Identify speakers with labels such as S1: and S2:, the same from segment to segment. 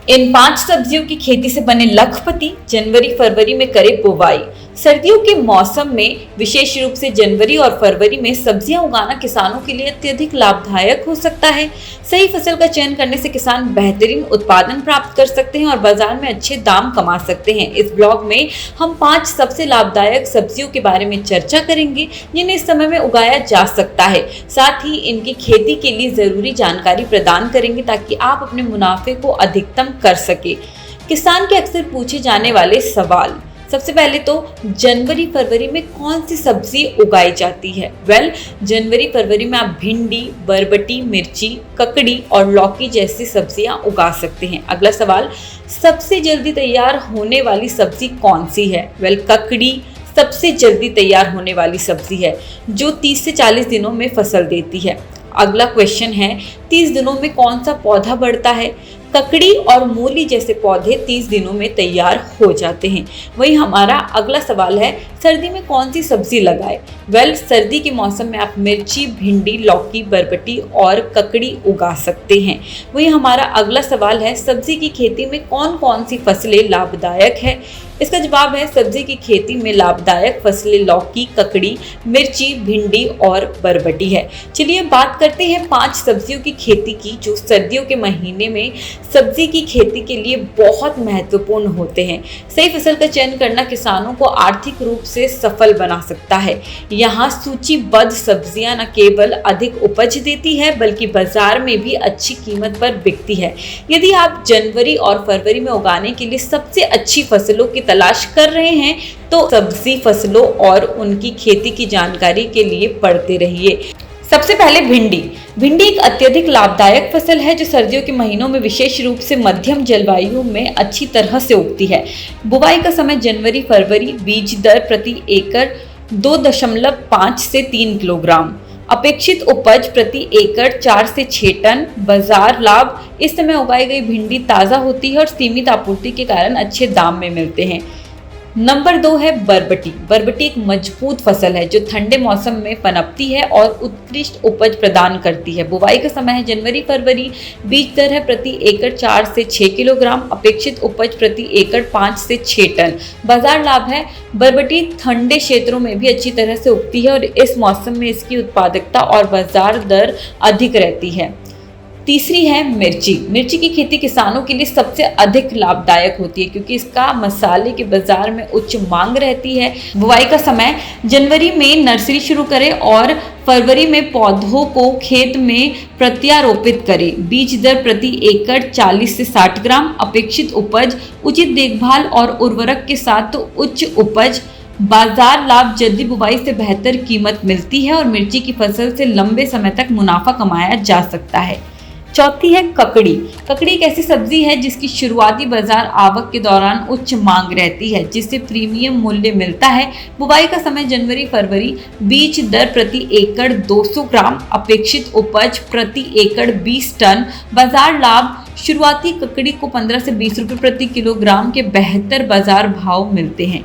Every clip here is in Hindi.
S1: इन 5 सब्जियों की खेती से बने लखपति जनवरी फरवरी में करे बुवाई। सर्दियों के मौसम में विशेष रूप से जनवरी और फरवरी में सब्जियां उगाना किसानों के लिए अत्यधिक लाभदायक हो सकता है। सही फसल का चयन करने से किसान बेहतरीन उत्पादन प्राप्त कर सकते हैं और बाजार में अच्छे दाम कमा सकते हैं। इस ब्लॉग में हम 5 सबसे लाभदायक सब्जियों के बारे में चर्चा करेंगे जिन्हें इस समय में उगाया जा सकता है। साथ ही इनकी खेती के लिए जरूरी जानकारी प्रदान करेंगे ताकि आप अपने मुनाफे को अधिकतम कर सके। किसान के अक्सर पूछे जाने वाले सवाल। सबसे पहले तो जनवरी फरवरी में कौन सी सब्जी उगाई जाती है? जनवरी फरवरी में आप भिंडी, बरबटी, मिर्ची, ककड़ी और लौकी जैसी सब्जियां उगा सकते हैं। अगला सवाल, सबसे जल्दी तैयार होने वाली सब्जी कौन सी है? ककड़ी सबसे जल्दी तैयार होने वाली सब्जी है जो 30 से 40 दिनों में फसल देती है। अगला क्वेश्चन है, 30 दिनों में कौन सा पौधा बढ़ता है? ककड़ी और मूली जैसे पौधे 30 दिनों में तैयार हो जाते हैं। वही हमारा अगला सवाल है, सर्दी में कौन सी सब्जी लगाए? सर्दी के मौसम में आप मिर्ची, भिंडी, लौकी, बरबटी और ककड़ी उगा सकते हैं। वही हमारा अगला सवाल है, सब्जी की खेती में कौन कौन सी फसलें लाभदायक है? इसका जवाब है, सब्जी की खेती में लाभदायक फसलें लौकी, ककड़ी, मिर्ची, भिंडी और बरबटी है। चलिए बात करते हैं 5 सब्जियों की खेती की जो सर्दियों के महीने में सब्जी की खेती के लिए बहुत महत्वपूर्ण होते हैं। सही फसल का चयन करना किसानों को आर्थिक रूप से सफल बना सकता है। यहाँ सूचीबद्ध सब्जियां न केवल अधिक उपज देती है बल्कि बाजार में भी अच्छी कीमत पर बिकती है। यदि आप जनवरी और फरवरी में उगाने के लिए सबसे अच्छी फसलों की तलाश कर रहे हैं तो सब्जी फसलों और उनकी खेती की जानकारी के लिए पढ़ते रहिए। सबसे पहले भिंडी एक अत्यधिक लाभदायक फसल है जो सर्दियों के महीनों में विशेष रूप से मध्यम जलवायु में अच्छी तरह से उगती है। बुवाई का समय जनवरी फरवरी। बीज दर प्रति एकड़ 2.5 से 3 किलोग्राम। अपेक्षित उपज प्रति एकड़ 4 से 6 टन। बाजार लाभ, इस समय उगाई गई भिंडी ताज़ा होती है और सीमित आपूर्ति के कारण अच्छे दाम में मिलते हैं। नंबर 2 है बरबटी एक मजबूत फसल है जो ठंडे मौसम में पनपती है और उत्कृष्ट उपज प्रदान करती है। बुवाई का समय है जनवरी फरवरी। बीज दर है प्रति एकड़ 4 से 6 किलोग्राम। अपेक्षित उपज प्रति एकड़ 5 से 6 टन। बाजार लाभ है, बरबटी ठंडे क्षेत्रों में भी अच्छी तरह से उगती है और इस मौसम में इसकी उत्पादकता और बाजार दर अधिक रहती है। तीसरी है मिर्ची की खेती किसानों के लिए सबसे अधिक लाभदायक होती है क्योंकि इसका मसाले के बाजार में उच्च मांग रहती है। बुवाई का समय जनवरी में नर्सरी शुरू करें और फरवरी में पौधों को खेत में प्रत्यारोपित करें। बीज दर प्रति एकड़ 40 से 60 ग्राम। अपेक्षित उपज, उचित देखभाल और उर्वरक के साथ उच्च उपज। बाजार लाभ, जल्दी बुवाई से बेहतर कीमत मिलती है और मिर्ची की फसल से लंबे समय तक मुनाफा कमाया जा सकता है। चौथी है ककड़ी एक ऐसी सब्जी है जिसकी शुरुआती बाजार आवक के दौरान उच्च मांग रहती है जिससे प्रीमियम मूल्य मिलता है। बुवाई का समय जनवरी फरवरी। बीज दर प्रति एकड़ 200 ग्राम। अपेक्षित उपज प्रति एकड़ 20 टन। बाजार लाभ, शुरुआती ककड़ी को 15 से 20 रुपये प्रति किलोग्राम के बेहतर बाजार भाव मिलते हैं।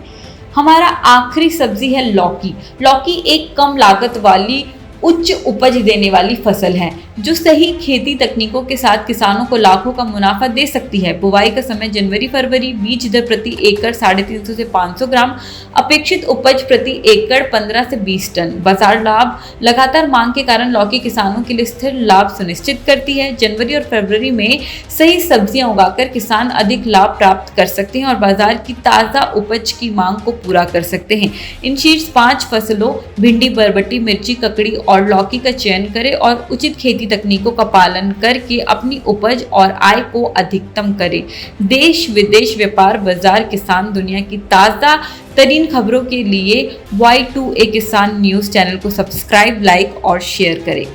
S1: हमारा आखिरी सब्जी है लौकी एक कम लागत वाली उच्च उपज देने वाली फसल है जो सही खेती तकनीकों के साथ किसानों को लाखों का मुनाफा दे सकती है। बुवाई का समय जनवरी फरवरी। बीज दर प्रति एकड़ 350 से 500 ग्राम। अपेक्षित उपज प्रति एकड़ 15 से 20 टन। बाजार लाभ, लगातार मांग के कारण लौकी किसानों के लिए स्थिर लाभ सुनिश्चित करती है। जनवरी और फरवरी में सही सब्जियां उगाकर किसान अधिक लाभ प्राप्त कर सकते हैं और बाजार की ताज़ा उपज की मांग को पूरा कर सकते हैं। इन शीर्ष 5 फसलों भिंडी, बरबटी, मिर्ची, ककड़ी और लौकी का चयन करें और उचित खेती तकनीकों का पालन करके अपनी उपज और आय को अधिकतम करें। देश विदेश व्यापार बाजार किसान दुनिया की ताज़ा तरीन खबरों के लिए Y2A किसान न्यूज़ चैनल को सब्सक्राइब, लाइक और शेयर करें।